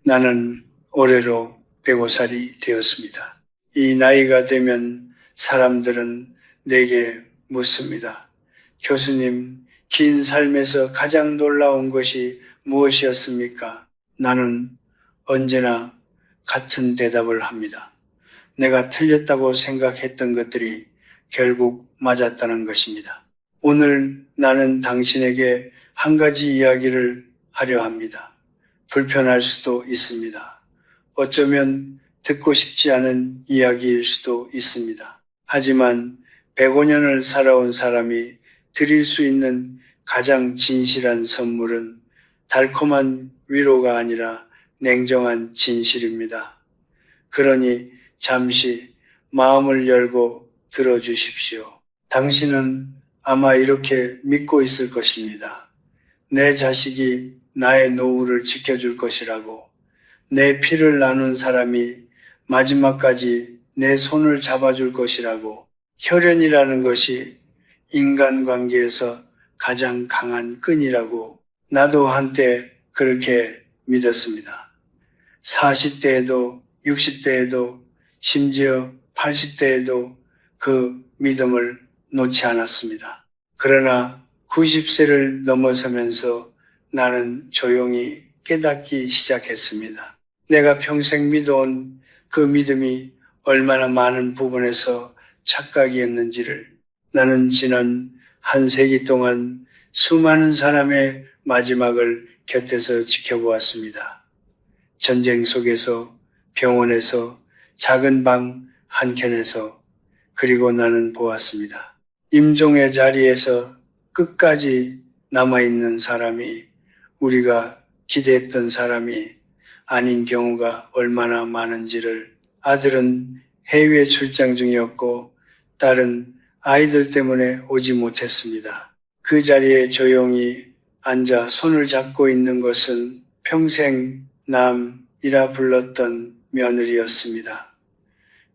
나는 올해로 105살이 되었습니다. 이 나이가 되면 사람들은 내게 묻습니다. 교수님, 긴 삶에서 가장 놀라운 것이 무엇이었습니까? 나는 언제나 같은 대답을 합니다. 내가 틀렸다고 생각했던 것들이 결국 맞았다는 것입니다. 오늘 나는 당신에게 한 가지 이야기를 하려 합니다. 불편할 수도 있습니다. 어쩌면 듣고 싶지 않은 이야기일 수도 있습니다. 하지만 105년을 살아온 사람이 드릴 수 있는 가장 진실한 선물은 달콤한 위로가 아니라 냉정한 진실입니다. 그러니 잠시 마음을 열고 들어주십시오. 당신은 아마 이렇게 믿고 있을 것입니다. 내 자식이 나의 노후를 지켜줄 것이라고, 내 피를 나눈 사람이 마지막까지 내 손을 잡아줄 것이라고, 혈연이라는 것이 인간관계에서 가장 강한 끈이라고. 나도 한때 그렇게 믿었습니다. 40대에도 60대에도 심지어 80대에도 그 믿음을 놓지 않았습니다. 그러나 90세를 넘어서면서 나는 조용히 깨닫기 시작했습니다. 내가 평생 믿어온 그 믿음이 얼마나 많은 부분에서 착각이었는지를. 나는 지난 한 세기 동안 수많은 사람의 마지막을 곁에서 지켜보았습니다. 전쟁 속에서, 병원에서, 작은 방 한켠에서. 그리고 나는 보았습니다. 임종의 자리에서 끝까지 남아있는 사람이 우리가 기대했던 사람이 아닌 경우가 얼마나 많은지를. 아들은 해외 출장 중이었고 딸은 아이들 때문에 오지 못했습니다. 그 자리에 조용히 앉아 손을 잡고 있는 것은 평생 남이라 불렀던 며느리였습니다.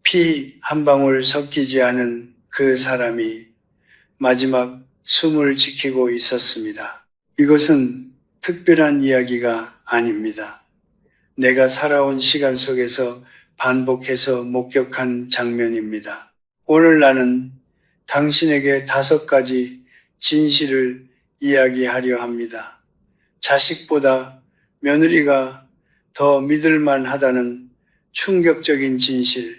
피 한 방울 섞이지 않은 그 사람이 마지막 숨을 지키고 있었습니다. 이것은 특별한 이야기가 아닙니다. 내가 살아온 시간 속에서 반복해서 목격한 장면입니다. 오늘 나는 당신에게 5가지 진실을 이야기하려 합니다. 자식보다 며느리가 더 믿을만 하다는 충격적인 진실.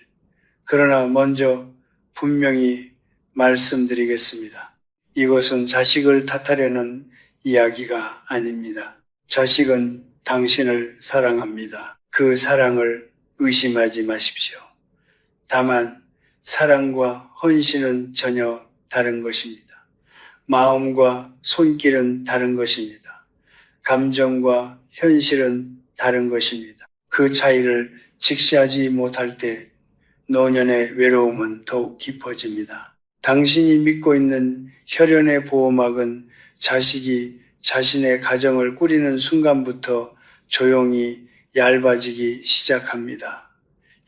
그러나 먼저 분명히 말씀드리겠습니다. 이것은 자식을 탓하려는 이야기가 아닙니다. 자식은 당신을 사랑합니다. 그 사랑을 의심하지 마십시오. 다만 사랑과 헌신은 전혀 다른 것입니다. 마음과 손길은 다른 것입니다. 감정과 현실은 다른 것입니다. 그 차이를 직시하지 못할 때 노년의 외로움은 더욱 깊어집니다. 당신이 믿고 있는 혈연의 보호막은 자식이 자신의 가정을 꾸리는 순간부터 조용히 얇아지기 시작합니다.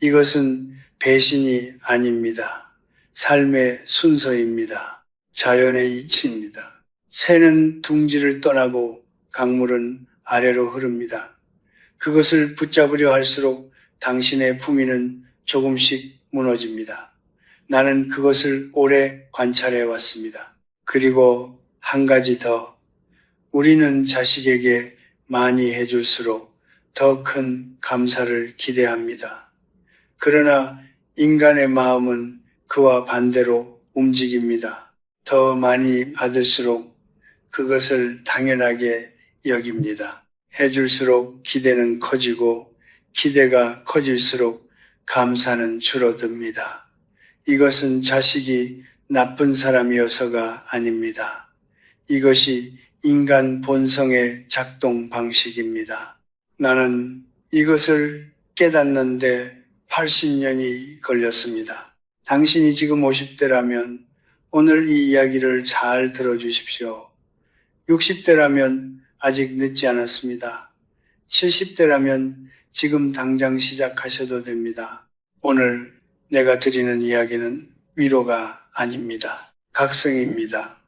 이것은 배신이 아닙니다. 삶의 순서입니다. 자연의 이치입니다. 새는 둥지를 떠나고 강물은 아래로 흐릅니다. 그것을 붙잡으려 할수록 당신의 품위는 조금씩 무너집니다. 나는 그것을 오래 관찰해 왔습니다. 그리고 한 가지 더. 우리는 자식에게 많이 해줄수록 더 큰 감사를 기대합니다. 그러나 인간의 마음은 그와 반대로 움직입니다. 더 많이 받을수록 그것을 당연하게 여깁니다. 해줄수록 기대는 커지고 기대가 커질수록 감사는 줄어듭니다. 이것은 자식이 나쁜 사람이어서가 아닙니다. 이것이 인간 본성의 작동 방식입니다. 나는 이것을 깨닫는데 80년이 걸렸습니다. 당신이 지금 50대라면 오늘 이 이야기를 잘 들어주십시오. 60대라면 아직 늦지 않았습니다. 70대라면 지금 당장 시작하셔도 됩니다. 오늘 내가 드리는 이야기는 위로가 아닙니다. 각성입니다.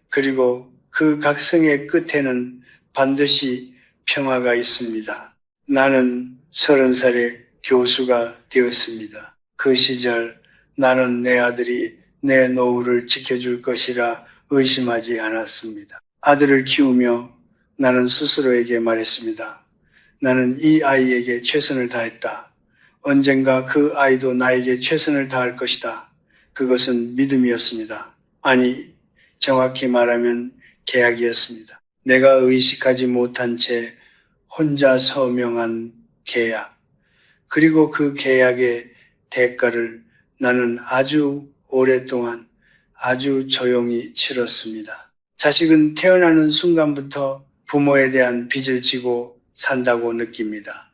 그리고 그 각성의 끝에는 반드시 평화가 있습니다. 나는 30살에 교수가 되었습니다. 그 시절 나는 내 아들이 내 노후를 지켜줄 것이라 의심하지 않았습니다. 아들을 키우며 나는 스스로에게 말했습니다. 나는 이 아이에게 최선을 다했다. 언젠가 그 아이도 나에게 최선을 다할 것이다. 그것은 믿음이었습니다. 아니, 정확히 말하면 계약이었습니다. 내가 의식하지 못한 채 혼자 서명한 계약. 그리고 그 계약의 대가를 나는 아주 오랫동안 아주 조용히 치렀습니다. 자식은 태어나는 순간부터 부모에 대한 빚을 지고 산다고 느낍니다.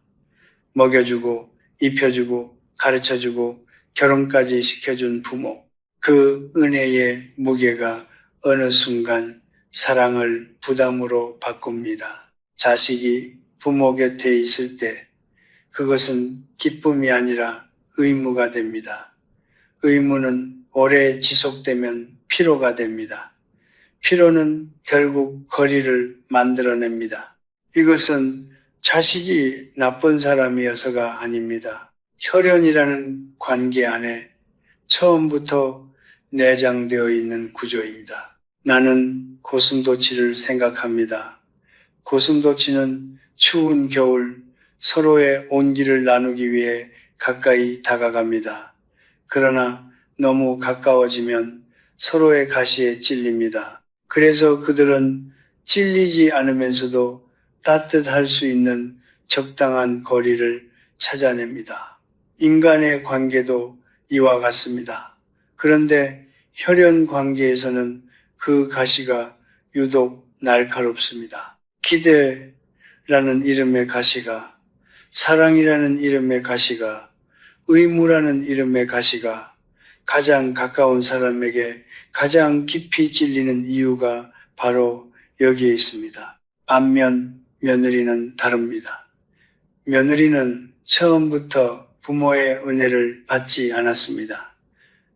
먹여주고, 입혀주고, 가르쳐주고, 결혼까지 시켜준 부모. 그 은혜의 무게가 어느 순간 사랑을 부담으로 바꿉니다. 자식이 부모 곁에 있을 때 그것은 기쁨이 아니라 의무가 됩니다. 의무는 오래 지속되면 피로가 됩니다. 피로는 결국 거리를 만들어냅니다. 이것은 자식이 나쁜 사람이어서가 아닙니다. 혈연이라는 관계 안에 처음부터 내장되어 있는 구조입니다. 나는 고슴도치를 생각합니다. 고슴도치는 추운 겨울 서로의 온기를 나누기 위해 가까이 다가갑니다. 그러나 너무 가까워지면 서로의 가시에 찔립니다. 그래서 그들은 찔리지 않으면서도 따뜻할 수 있는 적당한 거리를 찾아냅니다. 인간의 관계도 이와 같습니다. 그런데 혈연 관계에서는 그 가시가 유독 날카롭습니다. 기대라는 이름의 가시가, 사랑이라는 이름의 가시가, 의무라는 이름의 가시가 가장 가까운 사람에게 가장 깊이 찔리는 이유가 바로 여기에 있습니다. 반면 며느리는 다릅니다. 며느리는 처음부터 부모의 은혜를 받지 않았습니다.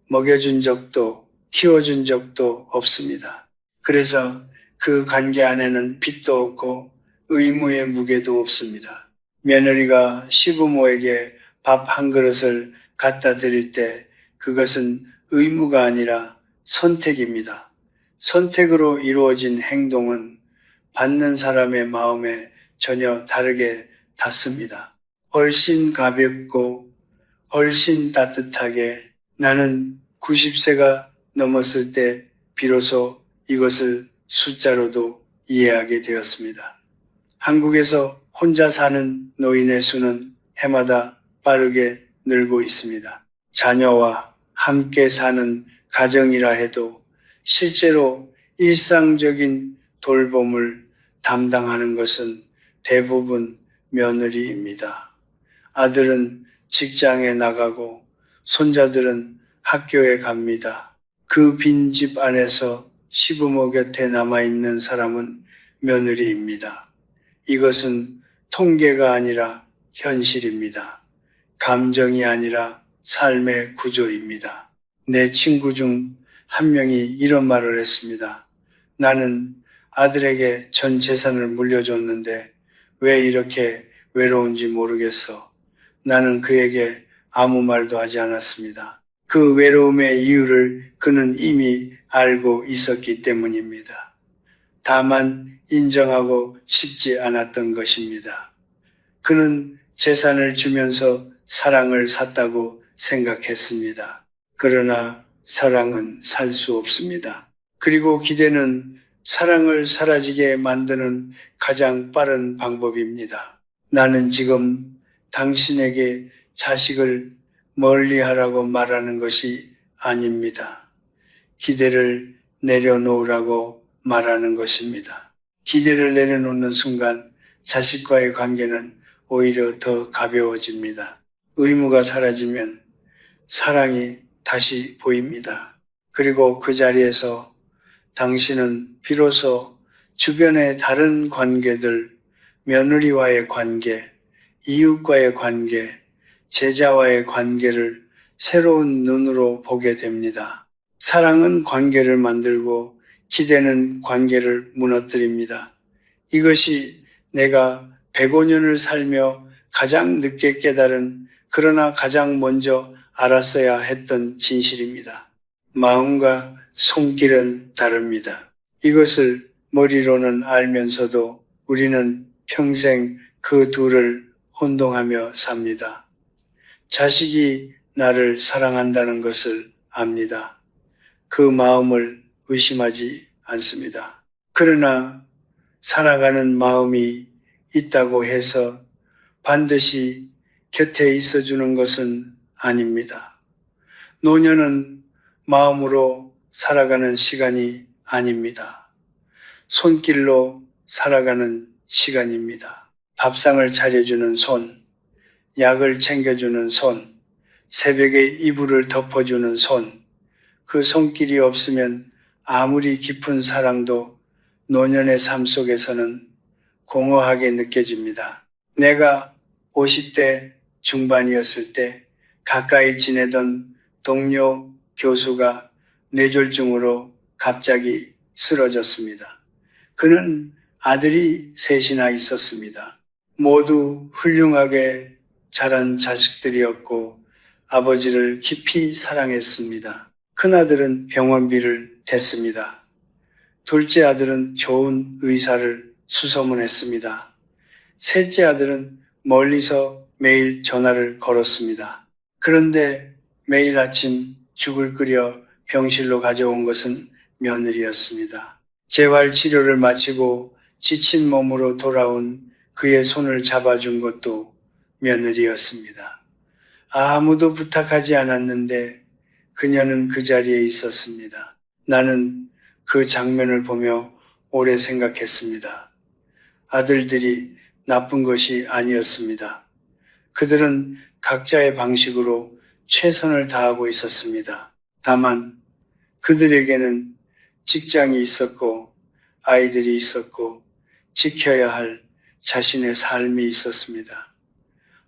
먹여준 적도 키워준 적도 없습니다. 그래서 그 관계 안에는 빚도 없고 의무의 무게도 없습니다. 며느리가 시부모에게 밥 한 그릇을 갖다 드릴 때 그것은 의무가 아니라 선택입니다. 선택으로 이루어진 행동은 받는 사람의 마음에 전혀 다르게 닿습니다. 훨씬 가볍고 훨씬 따뜻하게 나는 90세가 넘었을 때 비로소 이것을 숫자로도 이해하게 되었습니다. 한국에서 혼자 사는 노인의 수는 해마다 빠르게 늘고 있습니다. 자녀와 함께 사는 가정이라 해도 실제로 일상적인 돌봄을 담당하는 것은 대부분 며느리입니다. 아들은 직장에 나가고 손자들은 학교에 갑니다. 그 빈 집 안에서 시부모 곁에 남아있는 사람은 며느리입니다. 이것은 통계가 아니라 현실입니다. 감정이 아니라 삶의 구조입니다. 내 친구 중 한 명이 이런 말을 했습니다. 나는 아들에게 전 재산을 물려줬는데 왜 이렇게 외로운지 모르겠어. 나는 그에게 아무 말도 하지 않았습니다. 그 외로움의 이유를 그는 이미 알고 있었기 때문입니다. 다만 인정하고 싶지 않았던 것입니다. 그는 재산을 주면서 사랑을 샀다고 생각했습니다. 그러나 사랑은 살 수 없습니다. 그리고 기대는 사랑을 사라지게 만드는 가장 빠른 방법입니다. 나는 지금 당신에게 자식을 멀리하라고 말하는 것이 아닙니다. 기대를 내려놓으라고 말하는 것입니다. 기대를 내려놓는 순간 자식과의 관계는 오히려 더 가벼워집니다. 의무가 사라지면 사랑이 다시 보입니다. 그리고 그 자리에서 당신은 비로소 주변의 다른 관계들, 며느리와의 관계, 이웃과의 관계, 제자와의 관계를 새로운 눈으로 보게 됩니다. 사랑은 관계를 만들고 기대는 관계를 무너뜨립니다. 이것이 내가 105년을 살며 가장 늦게 깨달은 그러나 가장 먼저 알았어야 했던 진실입니다. 마음과 손길은 다릅니다. 이것을 머리로는 알면서도 우리는 평생 그 둘을 혼동하며 삽니다. 자식이 나를 사랑한다는 것을 압니다. 그 마음을 의심하지 않습니다. 그러나 살아가는 마음이 있다고 해서 반드시 곁에 있어주는 것은 아닙니다. 노년은 마음으로 살아가는 시간이 아닙니다. 손길로 살아가는 시간입니다. 밥상을 차려주는 손, 약을 챙겨주는 손, 새벽에 이불을 덮어주는 손, 그 손길이 없으면 아무리 깊은 사랑도 노년의 삶 속에서는 공허하게 느껴집니다. 내가 50대 중반이었을 때 가까이 지내던 동료 교수가 뇌졸중으로 갑자기 쓰러졌습니다. 그는 아들이 셋이나 있었습니다. 모두 훌륭하게 자란 자식들이었고 아버지를 깊이 사랑했습니다. 큰아들은 병원비를 댔습니다. 둘째 아들은 좋은 의사를 수소문했습니다. 셋째 아들은 멀리서 매일 전화를 걸었습니다. 그런데 매일 아침 죽을 끓여 병실로 가져온 것은 며느리였습니다. 재활 치료를 마치고 지친 몸으로 돌아온 그의 손을 잡아준 것도 며느리였습니다. 아무도 부탁하지 않았는데 그녀는 그 자리에 있었습니다. 나는 그 장면을 보며 오래 생각했습니다. 아들들이 나쁜 것이 아니었습니다. 그들은 각자의 방식으로 최선을 다하고 있었습니다. 다만 그들에게는 직장이 있었고 아이들이 있었고 지켜야 할 자신의 삶이 있었습니다.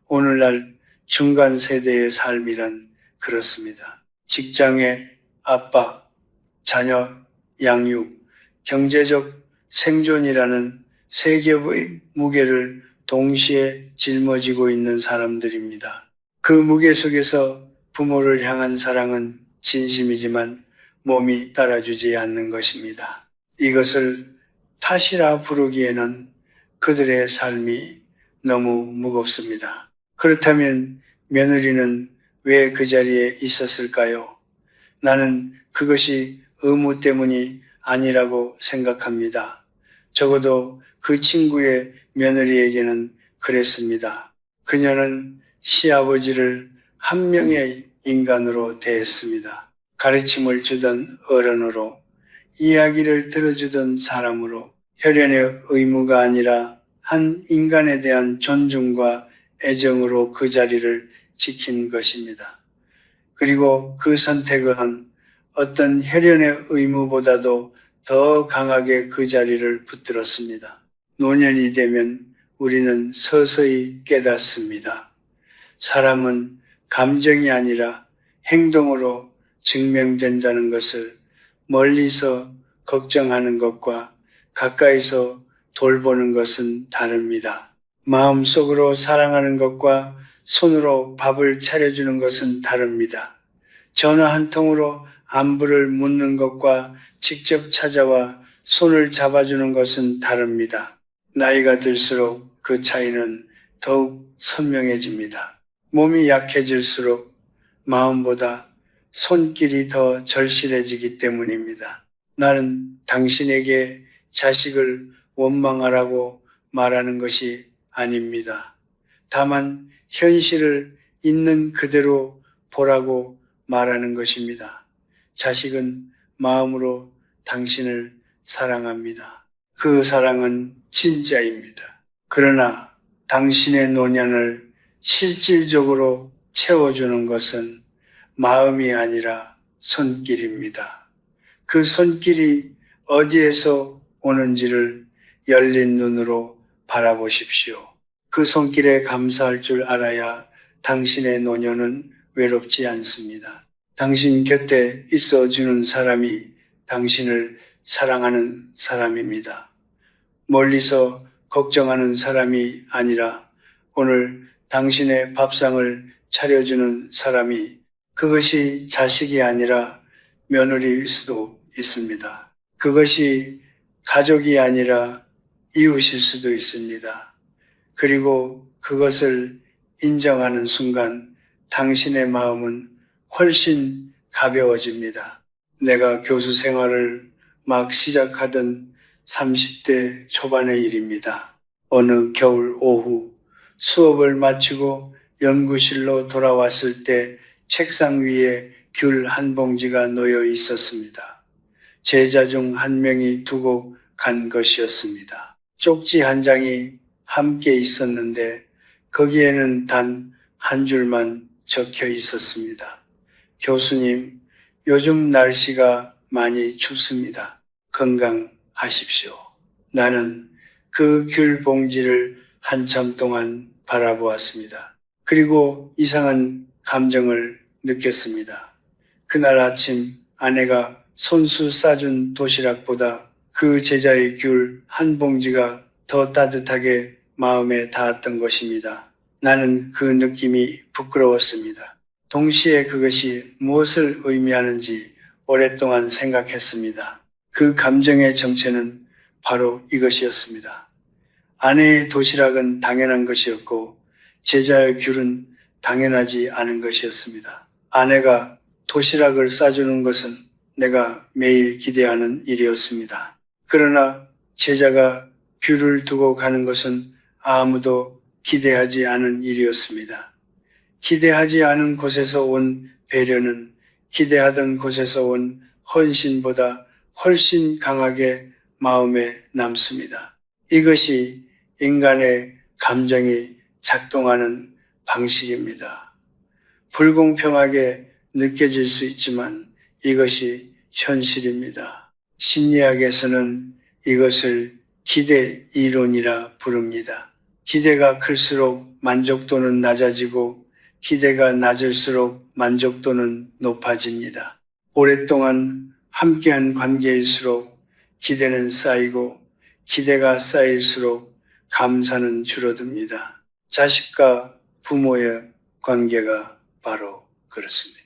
오늘날 중간 세대의 삶이란 그렇습니다. 직장의 압박, 자녀 양육, 경제적 생존이라는 세 겹의 무게를 동시에 짊어지고 있는 사람들입니다. 그 무게 속에서 부모를 향한 사랑은 진심이지만 몸이 따라주지 않는 것입니다. 이것을 탓이라 부르기에는 그들의 삶이 너무 무겁습니다. 그렇다면 며느리는 왜 그 자리에 있었을까요? 나는 그것이 의무 때문이 아니라고 생각합니다. 적어도 그 친구의 며느리에게는 그랬습니다. 그녀는 시아버지를 한 명의 인간으로 대했습니다. 가르침을 주던 어른으로, 이야기를 들어주던 사람으로, 혈연의 의무가 아니라 한 인간에 대한 존중과 애정으로 그 자리를 지킨 것입니다. 그리고 그 선택은 어떤 혈연의 의무보다도 더 강하게 그 자리를 붙들었습니다. 노년이 되면 우리는 서서히 깨닫습니다. 사람은 감정이 아니라 행동으로 증명된다는 것을 멀리서 걱정하는 것과 가까이서 돌보는 것은 다릅니다. 마음속으로 사랑하는 것과 손으로 밥을 차려주는 것은 다릅니다. 전화 한 통으로 안부를 묻는 것과 직접 찾아와 손을 잡아주는 것은 다릅니다. 나이가 들수록 그 차이는 더욱 선명해집니다. 몸이 약해질수록 마음보다 손길이 더 절실해지기 때문입니다. 나는 당신에게 자식을 원망하라고 말하는 것이 아닙니다. 다만 현실을 있는 그대로 보라고 말하는 것입니다. 자식은 마음으로 당신을 사랑합니다. 그 사랑은 진짜입니다. 그러나 당신의 노년을 실질적으로 채워주는 것은 마음이 아니라 손길입니다. 그 손길이 어디에서 오는지를 열린 눈으로 바라보십시오. 그 손길에 감사할 줄 알아야 당신의 노년은 외롭지 않습니다. 당신 곁에 있어주는 사람이 당신을 사랑하는 사람입니다. 멀리서 걱정하는 사람이 아니라 오늘 당신의 밥상을 차려주는 사람이 그것이 자식이 아니라 며느리일 수도 있습니다. 그것이 가족이 아니라 이웃일 수도 있습니다. 그리고 그것을 인정하는 순간 당신의 마음은 훨씬 가벼워집니다. 내가 교수 생활을 막 시작하던 30대 초반의 일입니다. 어느 겨울 오후 수업을 마치고 연구실로 돌아왔을 때 책상 위에 귤 한 봉지가 놓여 있었습니다. 제자 중 한 명이 두고 간 것이었습니다. 쪽지 한 장이 함께 있었는데 거기에는 단 한 줄만 적혀 있었습니다. 교수님, 요즘 날씨가 많이 춥습니다. 건강하십시오. 나는 그 귤 봉지를 한참 동안 바라보았습니다. 그리고 이상한 감정을 느꼈습니다. 그날 아침 아내가 손수 싸준 도시락보다 그 제자의 귤 한 봉지가 더 따뜻하게 마음에 닿았던 것입니다. 나는 그 느낌이 부끄러웠습니다. 동시에 그것이 무엇을 의미하는지 오랫동안 생각했습니다. 그 감정의 정체는 바로 이것이었습니다. 아내의 도시락은 당연한 것이었고 제자의 귤은 당연하지 않은 것이었습니다. 아내가 도시락을 싸주는 것은 내가 매일 기대하는 일이었습니다. 그러나 제자가 귤을 두고 가는 것은 아무도 기대하지 않은 일이었습니다. 기대하지 않은 곳에서 온 배려는 기대하던 곳에서 온 헌신보다 훨씬 강하게 마음에 남습니다. 이것이 인간의 감정이 작동하는 방식입니다. 불공평하게 느껴질 수 있지만 이것이 현실입니다. 심리학에서는 이것을 기대 이론이라 부릅니다. 기대가 클수록 만족도는 낮아지고 기대가 낮을수록 만족도는 높아집니다. 오랫동안 함께한 관계일수록 기대는 쌓이고 기대가 쌓일수록 감사는 줄어듭니다. 자식과 부모의 관계가 바로 그렇습니다.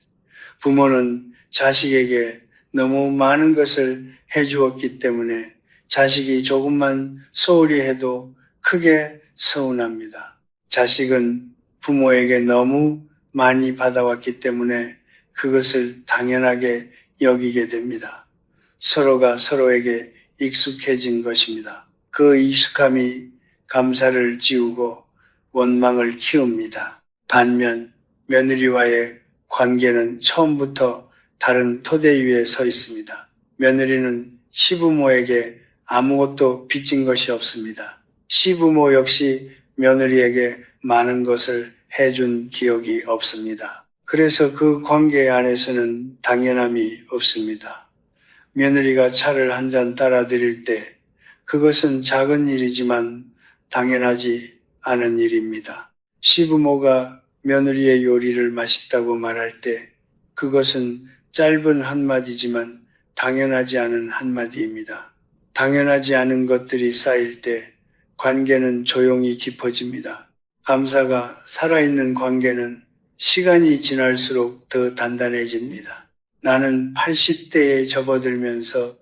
부모는 자식에게 너무 많은 것을 해주었기 때문에 자식이 조금만 소홀히 해도 크게 서운합니다. 자식은 부모에게 너무 많이 받아왔기 때문에 그것을 당연하게 여기게 됩니다. 서로가 서로에게 익숙해진 것입니다. 그 익숙함이 감사를 지우고 원망을 키웁니다. 반면 며느리와의 관계는 처음부터 다른 토대 위에 서 있습니다. 며느리는 시부모에게 아무것도 빚진 것이 없습니다. 시부모 역시 며느리에게 많은 것을 해준 기억이 없습니다. 그래서 그 관계 안에서는 당연함이 없습니다. 며느리가 차를 한 잔 따라 드릴 때 그것은 작은 일이지만 당연하지 않은 일입니다. 시부모가 며느리의 요리를 맛있다고 말할 때 그것은 짧은 한마디지만 당연하지 않은 한마디입니다. 당연하지 않은 것들이 쌓일 때 관계는 조용히 깊어집니다. 감사가 살아있는 관계는 시간이 지날수록 더 단단해집니다. 나는 80대에 접어들면서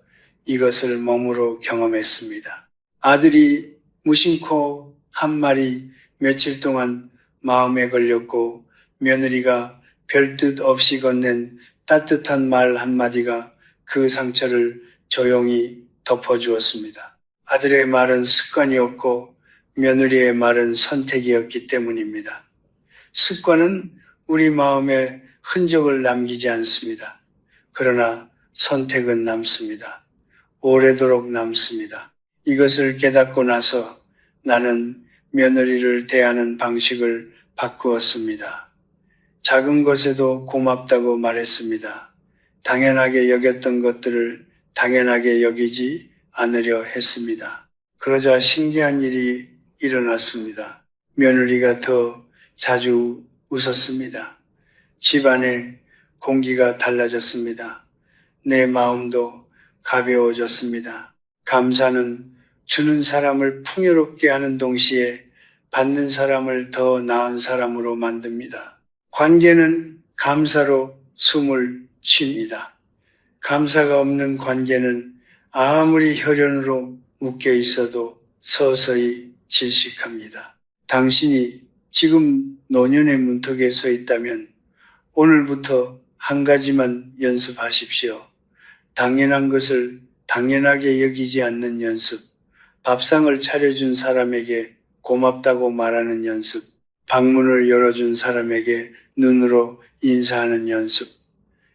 이것을 몸으로 경험했습니다. 아들이 무심코 한 말이 며칠 동안 마음에 걸렸고 며느리가 별뜻 없이 건넨 따뜻한 말 한마디가 그 상처를 조용히 덮어주었습니다. 아들의 말은 습관이었고 며느리의 말은 선택이었기 때문입니다. 습관은 우리 마음에 흔적을 남기지 않습니다. 그러나 선택은 남습니다. 오래도록 남습니다. 이것을 깨닫고 나서 나는 며느리를 대하는 방식을 바꾸었습니다. 작은 것에도 고맙다고 말했습니다. 당연하게 여겼던 것들을 당연하게 여기지 않으려 했습니다. 그러자 신기한 일이 일어났습니다. 며느리가 더 자주 웃었습니다. 집안의 공기가 달라졌습니다. 내 마음도 가벼워졌습니다. 감사는 주는 사람을 풍요롭게 하는 동시에 받는 사람을 더 나은 사람으로 만듭니다. 관계는 감사로 숨을 쉽니다. 감사가 없는 관계는 아무리 혈연으로 묶여 있어도 서서히 질식합니다. 당신이 지금 노년의 문턱에 서 있다면 오늘부터 한 가지만 연습하십시오. 당연한 것을 당연하게 여기지 않는 연습, 밥상을 차려준 사람에게 고맙다고 말하는 연습, 방문을 열어준 사람에게 눈으로 인사하는 연습.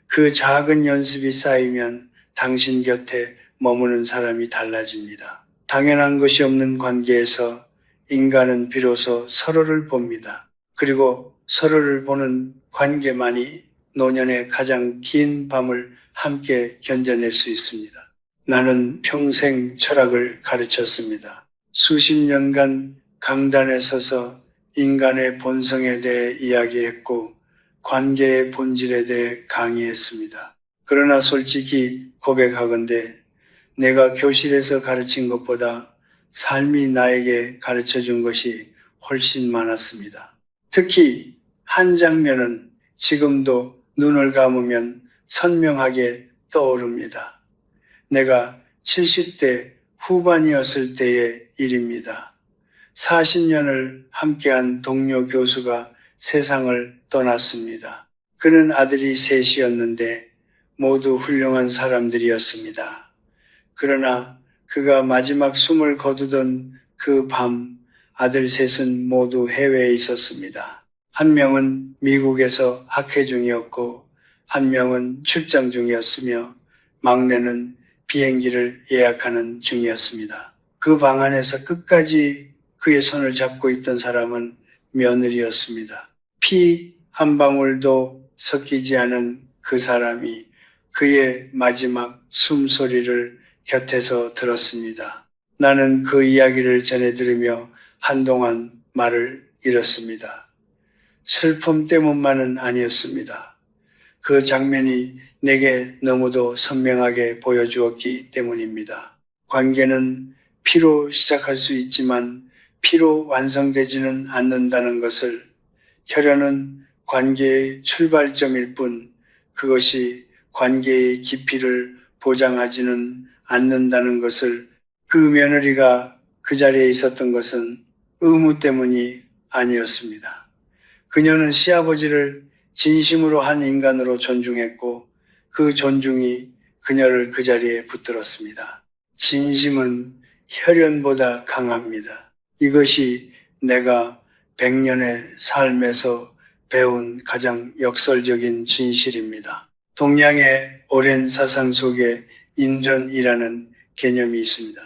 그 작은 연습이 쌓이면 당신 곁에 머무는 사람이 달라집니다. 당연한 것이 없는 관계에서 인간은 비로소 서로를 봅니다. 그리고 서로를 보는 관계만이 노년의 가장 긴 밤을 함께 견뎌낼 수 있습니다. 나는 평생 철학을 가르쳤습니다. 수십 년간 강단에 서서 인간의 본성에 대해 이야기했고 관계의 본질에 대해 강의했습니다. 그러나 솔직히 고백하건대 내가 교실에서 가르친 것보다 삶이 나에게 가르쳐준 것이 훨씬 많았습니다. 특히 한 장면은 지금도 눈을 감으면 선명하게 떠오릅니다. 내가 70대 후반이었을 때의 일입니다. 40년을 함께한 동료 교수가 세상을 떠났습니다. 그는 아들이 셋이었는데 모두 훌륭한 사람들이었습니다. 그러나 그가 마지막 숨을 거두던 그 밤 아들 셋은 모두 해외에 있었습니다. 한 명은 미국에서 학회 중이었고 한 명은 출장 중이었으며 막내는 비행기를 예약하는 중이었습니다. 그 방 안에서 끝까지 그의 손을 잡고 있던 사람은 며느리였습니다. 피 한 방울도 섞이지 않은 그 사람이 그의 마지막 숨소리를 곁에서 들었습니다. 나는 그 이야기를 전해 들으며 한동안 말을 잃었습니다. 슬픔 때문만은 아니었습니다. 그 장면이 내게 너무도 선명하게 보여주었기 때문입니다. 관계는 피로 시작할 수 있지만 피로 완성되지는 않는다는 것을, 혈연은 관계의 출발점일 뿐 그것이 관계의 깊이를 보장하지는 않는다는 것을, 그 며느리가 그 자리에 있었던 것은 의무 때문이 아니었습니다. 그녀는 시아버지를 진심으로 한 인간으로 존중했고 그 존중이 그녀를 그 자리에 붙들었습니다. 진심은 혈연보다 강합니다. 이것이 내가 100년의 삶에서 배운 가장 역설적인 진실입니다. 동양의 오랜 사상 속에 인전이라는 개념이 있습니다.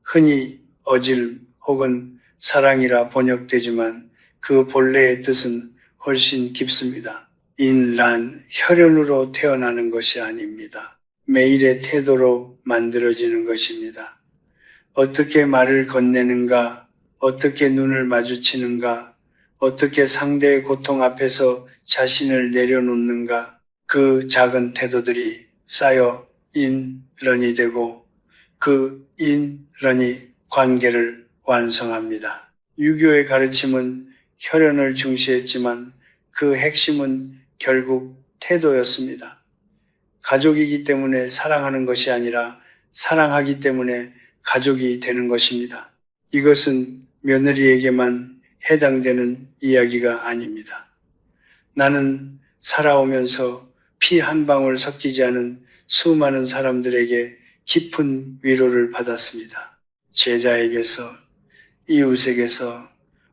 흔히 어질 혹은 사랑이라 번역되지만 그 본래의 뜻은 훨씬 깊습니다. 인란, 혈연으로 태어나는 것이 아닙니다. 매일의 태도로 만들어지는 것입니다. 어떻게 말을 건네는가, 어떻게 눈을 마주치는가, 어떻게 상대의 고통 앞에서 자신을 내려놓는가, 그 작은 태도들이 쌓여 인런이 되고 그 인런이 관계를 완성합니다. 유교의 가르침은 혈연을 중시했지만 그 핵심은 결국 태도였습니다. 가족이기 때문에 사랑하는 것이 아니라 사랑하기 때문에 가족이 되는 것입니다. 이것은 며느리에게만 해당되는 이야기가 아닙니다. 나는 살아오면서 피 한 방울 섞이지 않은 수많은 사람들에게 깊은 위로를 받았습니다. 제자에게서, 이웃에게서,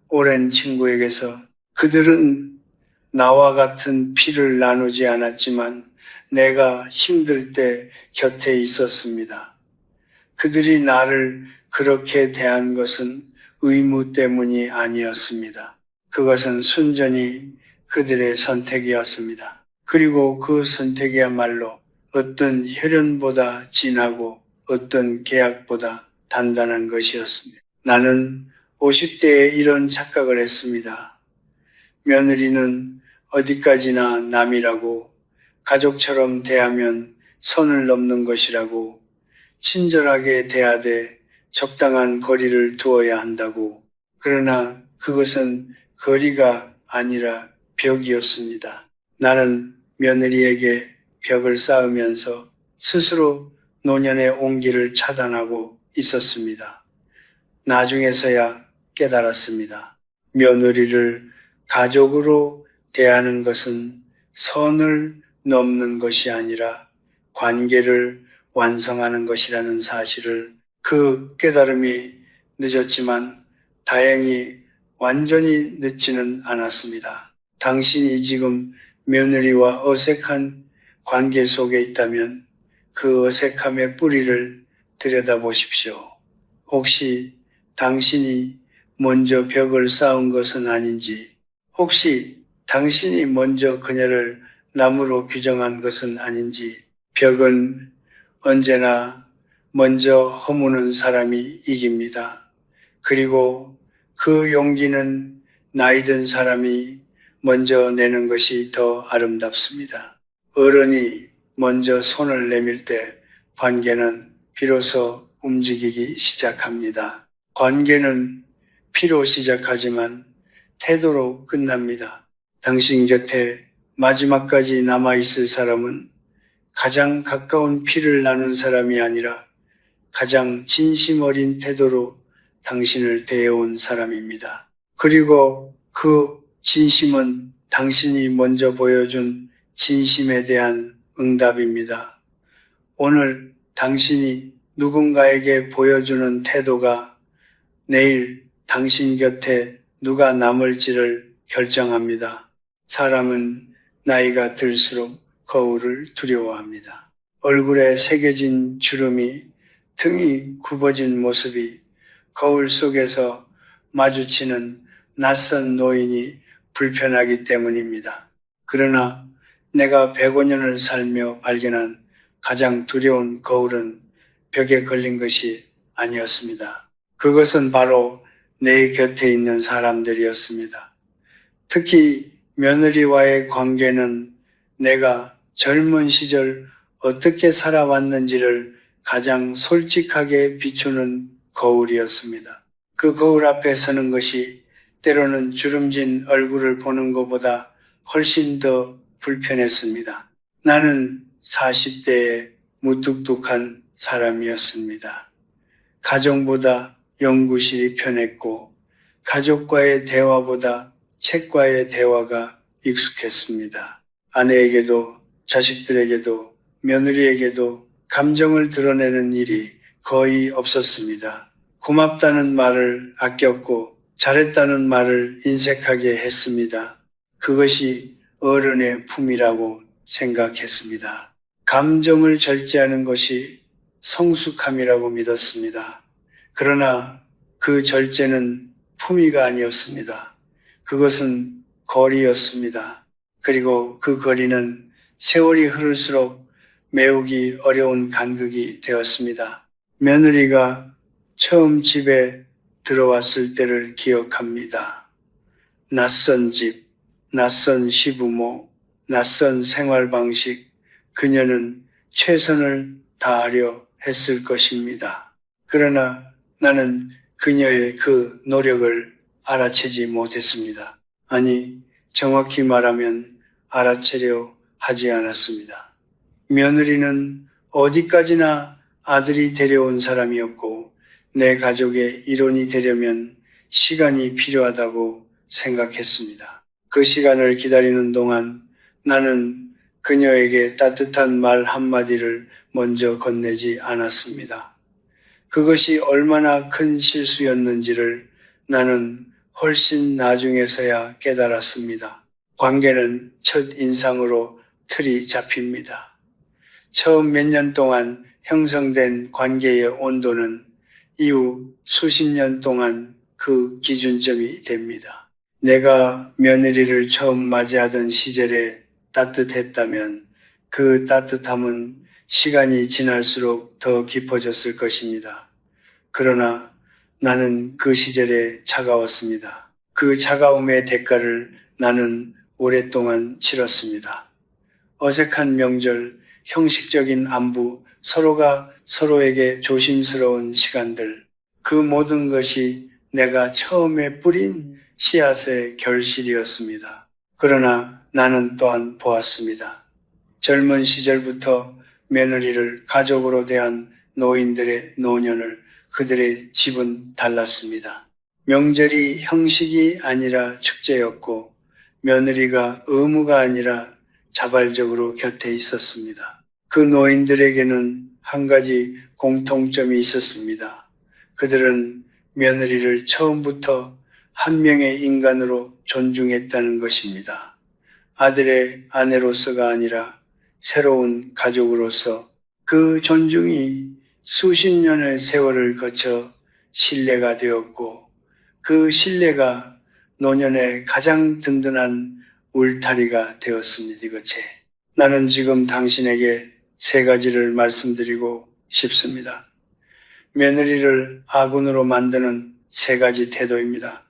오랜 친구에게서. 그들은 나와 같은 피를 나누지 않았지만 내가 힘들 때 곁에 있었습니다. 그들이 나를 그렇게 대한 것은 의무 때문이 아니었습니다. 그것은 순전히 그들의 선택이었습니다. 그리고 그 선택이야말로 어떤 혈연보다 진하고 어떤 계약보다 단단한 것이었습니다. 나는 50대에 이런 착각을 했습니다. 며느리는 어디까지나 남이라고, 가족처럼 대하면 선을 넘는 것이라고, 친절하게 대하되 적당한 거리를 두어야 한다고. 그러나 그것은 거리가 아니라 벽이었습니다. 나는 며느리에게 벽을 쌓으면서 스스로 노년의 온기를 차단하고 있었습니다. 나중에서야 깨달았습니다. 며느리를 가족으로 대하는 것은 선을 넘는 것이 아니라 관계를 완성하는 것이라는 사실을, 그 깨달음이 늦었지만 다행히 완전히 늦지는 않았습니다. 당신이 지금 며느리와 어색한 관계 속에 있다면 그 어색함의 뿌리를 들여다보십시오. 혹시 당신이 먼저 벽을 쌓은 것은 아닌지, 혹시 당신이 먼저 그녀를 남으로 규정한 것은 아닌지. 벽은 언제나 먼저 허무는 사람이 이깁니다. 그리고 그 용기는 나이 든 사람이 먼저 내는 것이 더 아름답습니다. 어른이 먼저 손을 내밀 때 관계는 비로소 움직이기 시작합니다. 관계는 피로 시작하지만 태도로 끝납니다. 당신 곁에 마지막까지 남아있을 사람은 가장 가까운 피를 나눈 사람이 아니라 가장 진심 어린 태도로 당신을 대해온 사람입니다. 그리고 그 진심은 당신이 먼저 보여준 진심에 대한 응답입니다. 오늘 당신이 누군가에게 보여주는 태도가 내일 당신 곁에 누가 남을지를 결정합니다. 사람은 나이가 들수록 거울을 두려워합니다. 얼굴에 새겨진 주름이, 등이 굽어진 모습이 거울 속에서 마주치는 낯선 노인이 불편하기 때문입니다. 그러나 내가 105년을 살며 발견한 가장 두려운 거울은 벽에 걸린 것이 아니었습니다. 그것은 바로 내 곁에 있는 사람들이었습니다. 특히 며느리와의 관계는 내가 젊은 시절 어떻게 살아왔는지를 가장 솔직하게 비추는 거울이었습니다. 그 거울 앞에 서는 것이 때로는 주름진 얼굴을 보는 것보다 훨씬 더 불편했습니다. 나는 40대에 무뚝뚝한 사람이었습니다. 가정보다 연구실이 편했고 가족과의 대화보다 책과의 대화가 익숙했습니다. 아내에게도 자식들에게도 며느리에게도 감정을 드러내는 일이 거의 없었습니다. 고맙다는 말을 아꼈고 잘했다는 말을 인색하게 했습니다. 그것이 어른의 품이라고 생각했습니다. 감정을 절제하는 것이 성숙함이라고 믿었습니다. 그러나 그 절제는 품위가 아니었습니다. 그것은 거리였습니다. 그리고 그 거리는 세월이 흐를수록 메우기 어려운 간극이 되었습니다. 며느리가 처음 집에 들어왔을 때를 기억합니다. 낯선 집, 낯선 시부모, 낯선 생활 방식, 그녀는 최선을 다하려 했을 것입니다. 그러나 나는 그녀의 그 노력을 알아채지 못했습니다. 아니, 정확히 말하면 알아채려 하지 않았습니다. 며느리는 어디까지나 아들이 데려온 사람이었고 내 가족의 일원이 되려면 시간이 필요하다고 생각했습니다. 그 시간을 기다리는 동안 나는 그녀에게 따뜻한 말 한마디를 먼저 건네지 않았습니다. 그것이 얼마나 큰 실수였는지를 나는 훨씬 나중에서야 깨달았습니다. 관계는 첫 인상으로 틀이 잡힙니다. 처음 몇 년 동안 형성된 관계의 온도는 이후 수십 년 동안 그 기준점이 됩니다. 내가 며느리를 처음 맞이하던 시절에 따뜻했다면 그 따뜻함은 시간이 지날수록 더 깊어졌을 것입니다. 그러나 나는 그 시절에 차가웠습니다. 그 차가움의 대가를 나는 오랫동안 치렀습니다. 어색한 명절, 형식적인 안부, 서로가 서로에게 조심스러운 시간들, 그 모든 것이 내가 처음에 뿌린 씨앗의 결실이었습니다. 그러나 나는 또한 보았습니다. 젊은 시절부터 며느리를 가족으로 대한 노인들의 노년을 그들의 집은 달랐습니다. 명절이 형식이 아니라 축제였고 며느리가 의무가 아니라 자발적으로 곁에 있었습니다. 그 노인들에게는 한 가지 공통점이 있었습니다. 그들은 며느리를 처음부터 한 명의 인간으로 존중했다는 것입니다. 아들의 아내로서가 아니라 새로운 가족으로서 그 존중이 수십 년의 세월을 거쳐 신뢰가 되었고 그 신뢰가 노년의 가장 든든한 울타리가 되었습니다. 이것에 나는 지금 당신에게 세 가지를 말씀드리고 싶습니다. 며느리를 아군으로 만드는 세 가지 태도입니다.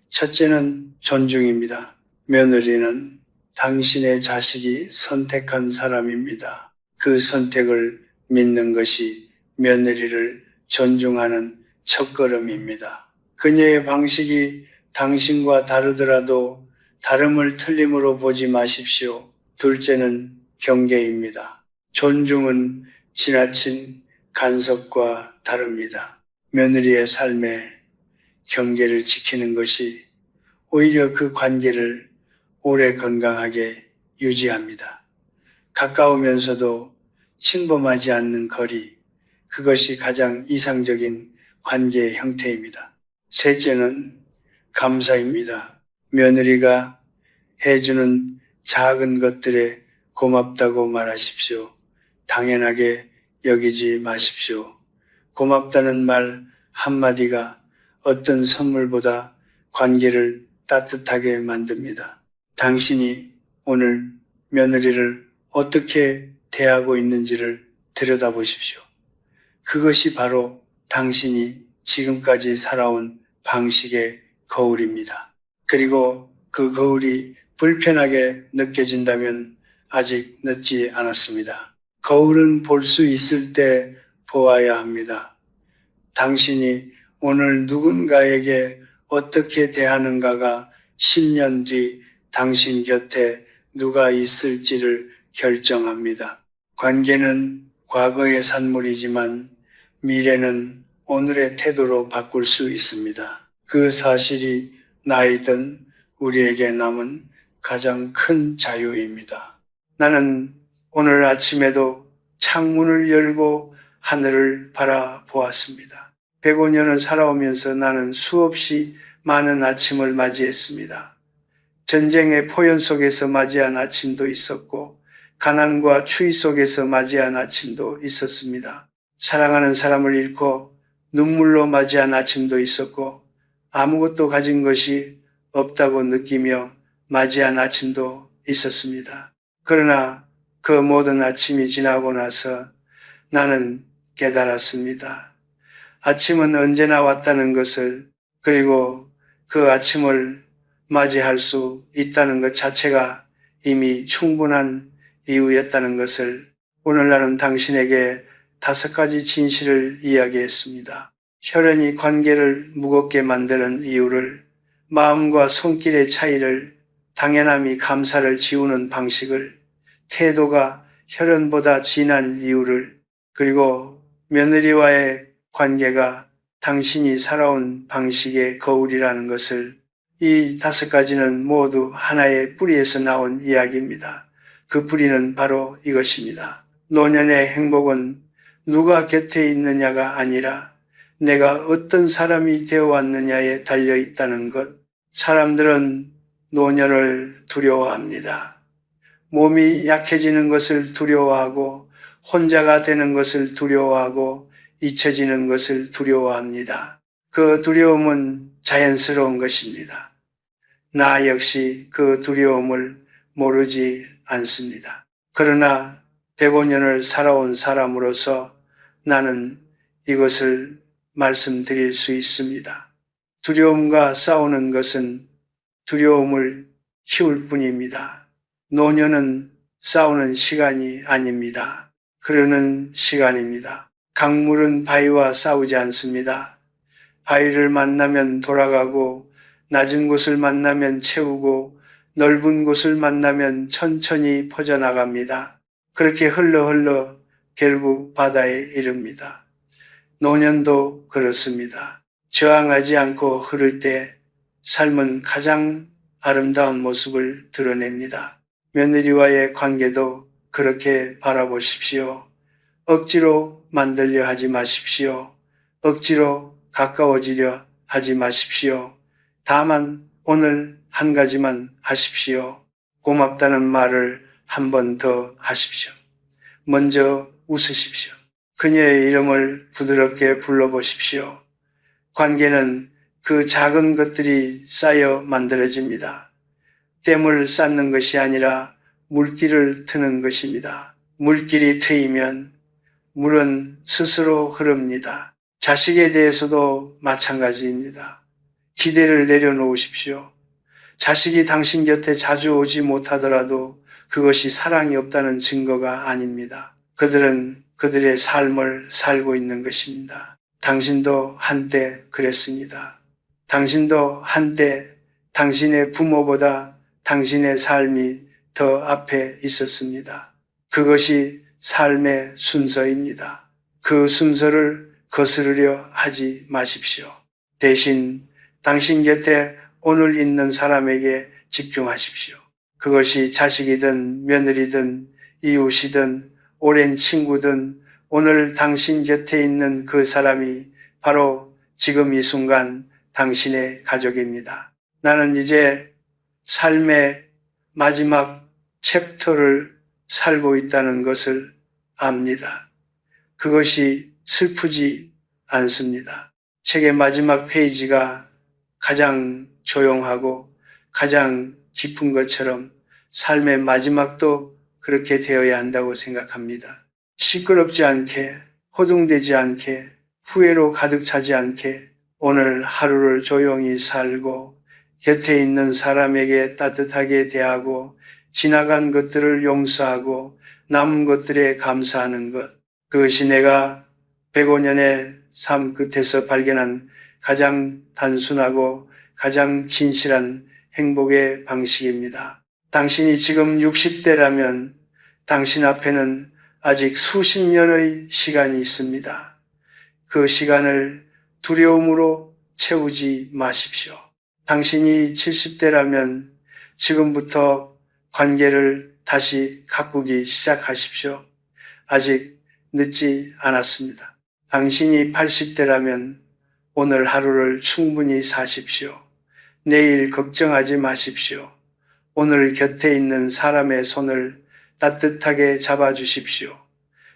첫째는 존중입니다. 며느리는 당신의 자식이 선택한 사람입니다. 그 선택을 믿는 것이 며느리를 존중하는 첫걸음입니다. 그녀의 방식이 당신과 다르더라도 다름을 틀림으로 보지 마십시오. 둘째는 경계입니다. 존중은 지나친 간섭과 다릅니다. 며느리의 삶에 경계를 지키는 것이 오히려 그 관계를 오래 건강하게 유지합니다. 가까우면서도 침범하지 않는 거리, 그것이 가장 이상적인 관계의 형태입니다. 셋째는 감사입니다. 며느리가 해주는 작은 것들에 고맙다고 말하십시오. 당연하게 여기지 마십시오. 고맙다는 말 한마디가 어떤 선물보다 관계를 따뜻하게 만듭니다. 당신이 오늘 며느리를 어떻게 대하고 있는지를 들여다보십시오. 그것이 바로 당신이 지금까지 살아온 방식의 거울입니다. 그리고 그 거울이 불편하게 느껴진다면 아직 늦지 않았습니다. 거울은 볼 수 있을 때 보아야 합니다. 당신이 오늘 누군가에게 어떻게 대하는가가 10년 뒤 당신 곁에 누가 있을지를 결정합니다. 관계는 과거의 산물이지만 미래는 오늘의 태도로 바꿀 수 있습니다. 그 사실이 나이든 우리에게 남은 가장 큰 자유입니다. 나는 오늘 아침에도 창문을 열고 하늘을 바라보았습니다. 105년을 살아오면서 나는 수없이 많은 아침을 맞이했습니다. 전쟁의 포연 속에서 맞이한 아침도 있었고 가난과 추위 속에서 맞이한 아침도 있었습니다. 사랑하는 사람을 잃고 눈물로 맞이한 아침도 있었고 아무것도 가진 것이 없다고 느끼며 맞이한 아침도 있었습니다. 그러나 그 모든 아침이 지나고 나서 나는 깨달았습니다. 아침은 언제나 왔다는 것을, 그리고 그 아침을 맞이할 수 있다는 것 자체가 이미 충분한 이유였다는 것을 오늘 나는 당신에게 5가지 진실을 이야기했습니다. 혈연이 관계를 무겁게 만드는 이유를, 마음과 손길의 차이를, 당연함이 감사를 지우는 방식을, 태도가 혈연보다 진한 이유를, 그리고 며느리와의 관계가 당신이 살아온 방식의 거울이라는 것을, 이 5가지는 모두 하나의 뿌리에서 나온 이야기입니다. 그 뿌리는 바로 이것입니다. 노년의 행복은 누가 곁에 있느냐가 아니라 내가 어떤 사람이 되어 왔느냐에 달려 있다는 것. 사람들은 노년을 두려워합니다. 몸이 약해지는 것을 두려워하고 혼자가 되는 것을 두려워하고 잊혀지는 것을 두려워합니다. 그 두려움은 자연스러운 것입니다. 나 역시 그 두려움을 모르지 않습니다. 그러나 105년을 살아온 사람으로서 나는 이것을 말씀드릴 수 있습니다. 두려움과 싸우는 것은 두려움을 키울 뿐입니다. 노년은 싸우는 시간이 아닙니다. 흐르는 시간입니다. 강물은 바위와 싸우지 않습니다. 바위를 만나면 돌아가고 낮은 곳을 만나면 채우고 넓은 곳을 만나면 천천히 퍼져나갑니다. 그렇게 흘러 결국 바다에 이릅니다. 노년도 그렇습니다. 저항하지 않고 흐를 때 삶은 가장 아름다운 모습을 드러냅니다. 며느리와의 관계도 그렇게 바라보십시오. 억지로 만들려 하지 마십시오. 억지로 가까워지려 하지 마십시오. 다만 오늘 한 가지만 하십시오. 고맙다는 말을 한 번 더 하십시오. 먼저 웃으십시오. 그녀의 이름을 부드럽게 불러보십시오. 관계는 그 작은 것들이 쌓여 만들어집니다. 댐을 쌓는 것이 아니라 물길을 트는 것입니다. 물길이 트이면 물은 스스로 흐릅니다. 자식에 대해서도 마찬가지입니다. 기대를 내려놓으십시오. 자식이 당신 곁에 자주 오지 못하더라도 그것이 사랑이 없다는 증거가 아닙니다. 그들은 그들의 삶을 살고 있는 것입니다. 당신도 한때 그랬습니다. 당신도 한때 당신의 부모보다 당신의 삶이 더 앞에 있었습니다. 그것이 삶의 순서입니다. 그 순서를 거스르려 하지 마십시오. 대신 당신 곁에 오늘 있는 사람에게 집중하십시오. 그것이 자식이든 며느리든 이웃이든 오랜 친구든 오늘 당신 곁에 있는 그 사람이 바로 지금 이 순간 당신의 가족입니다. 나는 이제 삶의 마지막 챕터를 살고 있다는 것을 압니다. 그것이 슬프지 않습니다. 책의 마지막 페이지가 가장 조용하고 가장 깊은 것처럼 삶의 마지막도 그렇게 되어야 한다고 생각합니다. 시끄럽지 않게, 호둥대지 않게, 후회로 가득 차지 않게 오늘 하루를 조용히 살고 곁에 있는 사람에게 따뜻하게 대하고 지나간 것들을 용서하고 남은 것들에 감사하는 것. 그것이 내가 105년의 삶 끝에서 발견한 가장 단순하고 가장 진실한 행복의 방식입니다. 당신이 지금 60대라면 당신 앞에는 아직 수십 년의 시간이 있습니다. 그 시간을 두려움으로 채우지 마십시오. 당신이 70대라면 지금부터 관계를 다시 가꾸기 시작하십시오. 아직 늦지 않았습니다. 당신이 80대라면 오늘 하루를 충분히 사십시오. 내일 걱정하지 마십시오. 오늘 곁에 있는 사람의 손을 따뜻하게 잡아주십시오.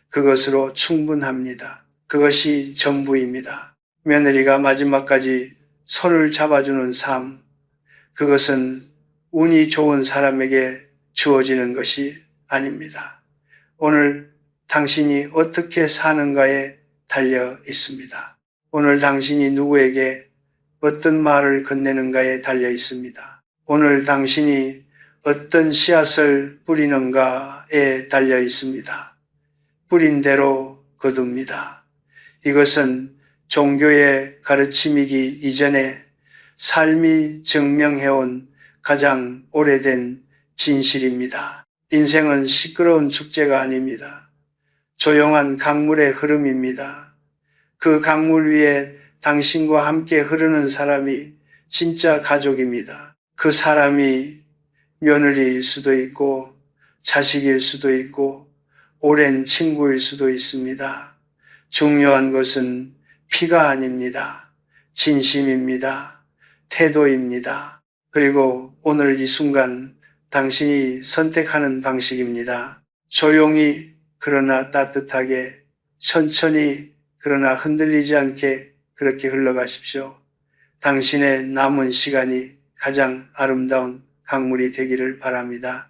그것으로 충분합니다. 그것이 전부입니다. 며느리가 마지막까지 손을 잡아주는 삶, 그것은 운이 좋은 사람에게 주어지는 것이 아닙니다. 오늘 당신이 어떻게 사는가에 달려 있습니다. 오늘 당신이 누구에게 어떤 말을 건네는가에 달려 있습니다. 오늘 당신이 어떤 씨앗을 뿌리는가에 달려 있습니다. 뿌린 대로 거둡니다. 이것은 종교의 가르침이기 이전에 삶이 증명해온 가장 오래된 진실입니다. 인생은 시끄러운 축제가 아닙니다. 조용한 강물의 흐름입니다. 그 강물 위에 당신과 함께 흐르는 사람이 진짜 가족입니다. 그 사람이 며느리일 수도 있고 자식일 수도 있고 오랜 친구일 수도 있습니다. 중요한 것은 피가 아닙니다. 진심입니다. 태도입니다. 그리고 오늘 이 순간 당신이 선택하는 방식입니다. 조용히 그러나 따뜻하게 천천히 그러나 흔들리지 않게 그렇게 흘러가십시오. 당신의 남은 시간이 가장 아름다운 강물이 되기를 바랍니다.